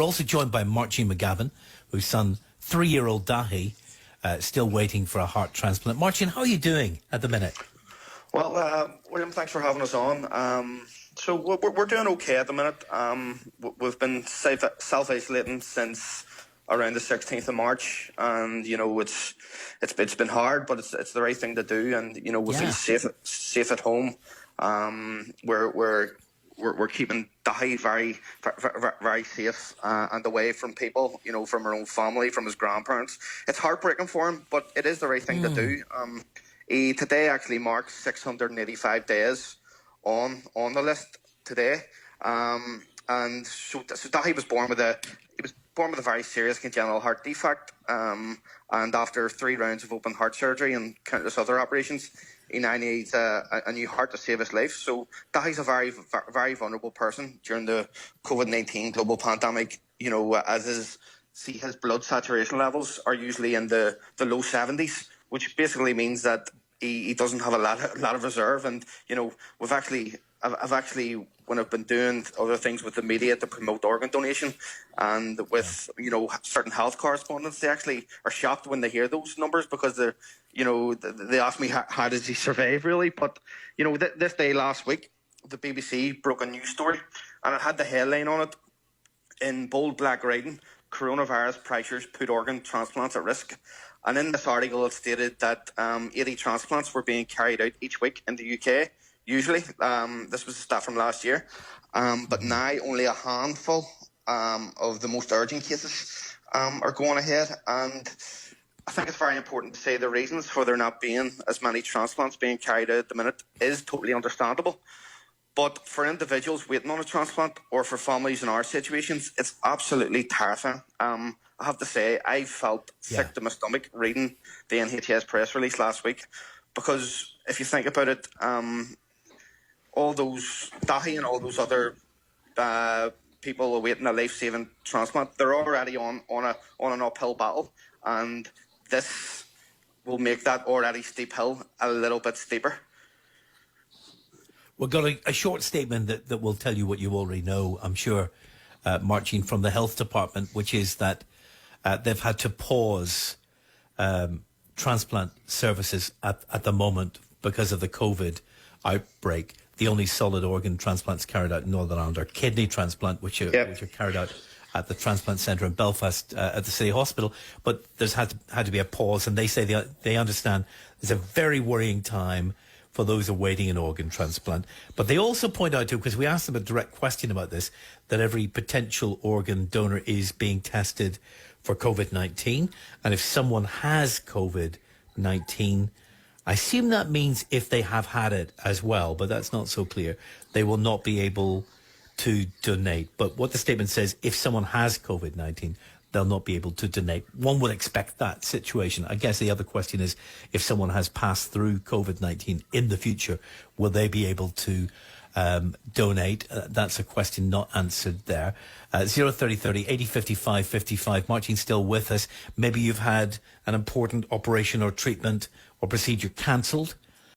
also joined by Marcin McGavin, whose son, 3-year-old Dahi, still waiting for a heart transplant. Marcin, how are you doing at the minute? Well, William, thanks for having us on. So we're doing okay at the minute. We've been self-isolating since around the 16th of March, and it's been hard, but it's the right thing to do, and we feel safe at home. We're keeping Dahi very, very, very safe and away from people, from her own family, from his grandparents. It's heartbreaking for him, but it is the right thing to do. He today actually marks 685 days on the list today, and so Dahi was born with a very serious congenital heart defect, and after 3 rounds of open heart surgery and countless other operations, he now needs a new heart to save his life. So Dahi's a very, very vulnerable person during the COVID-19 global pandemic. His blood saturation levels are usually in the low 70s, which basically means that he doesn't have a lot of reserve. And I've actually when I've been doing other things with the media to promote organ donation, and with certain health correspondents, they actually are shocked when they hear those numbers, because they ask me how does he survive really. But this day last week, the BBC broke a news story, and it had the headline on it in bold black writing: "Coronavirus pressures put organ transplants at risk." And in this article, it stated that 80 transplants were being carried out each week in the UK. Usually, this was a stat from last year, but now only a handful of the most urgent cases are going ahead. And I think it's very important to say the reasons for there not being as many transplants being carried out at the minute is totally understandable. But for individuals waiting on a transplant, or for families in our situations, it's absolutely terrifying. I have to say, I felt sick to my stomach reading the NHS press release last week, because if you think about it, all those Dahi and all those other people awaiting a life-saving transplant, they're already on an uphill battle, and this will make that already steep hill a little bit steeper. We've got a short statement that will tell you what you already know, I'm sure, Marcin, from the health department, which is that they've had to pause transplant services at the moment because of the COVID outbreak. The only solid organ transplants carried out in Northern Ireland are kidney transplant, which are carried out at the transplant centre in Belfast at the City Hospital. But there's had to be a pause, and they say they understand it's a very worrying time for those awaiting an organ transplant. But they also point out, too, because we asked them a direct question about this, that every potential organ donor is being tested for COVID-19. And if someone has COVID-19, I assume that means if they have had it as well, but that's not so clear, they will not be able to donate. But what the statement says, if someone has COVID-19, they'll not be able to donate. One would expect that situation. I guess the other question is, if someone has passed through COVID-19 in the future, will they be able to donate? That's a question not answered there. 03030 80 55 55. Marcin's still with us. Maybe you've had an important operation or treatment or procedure cancelled.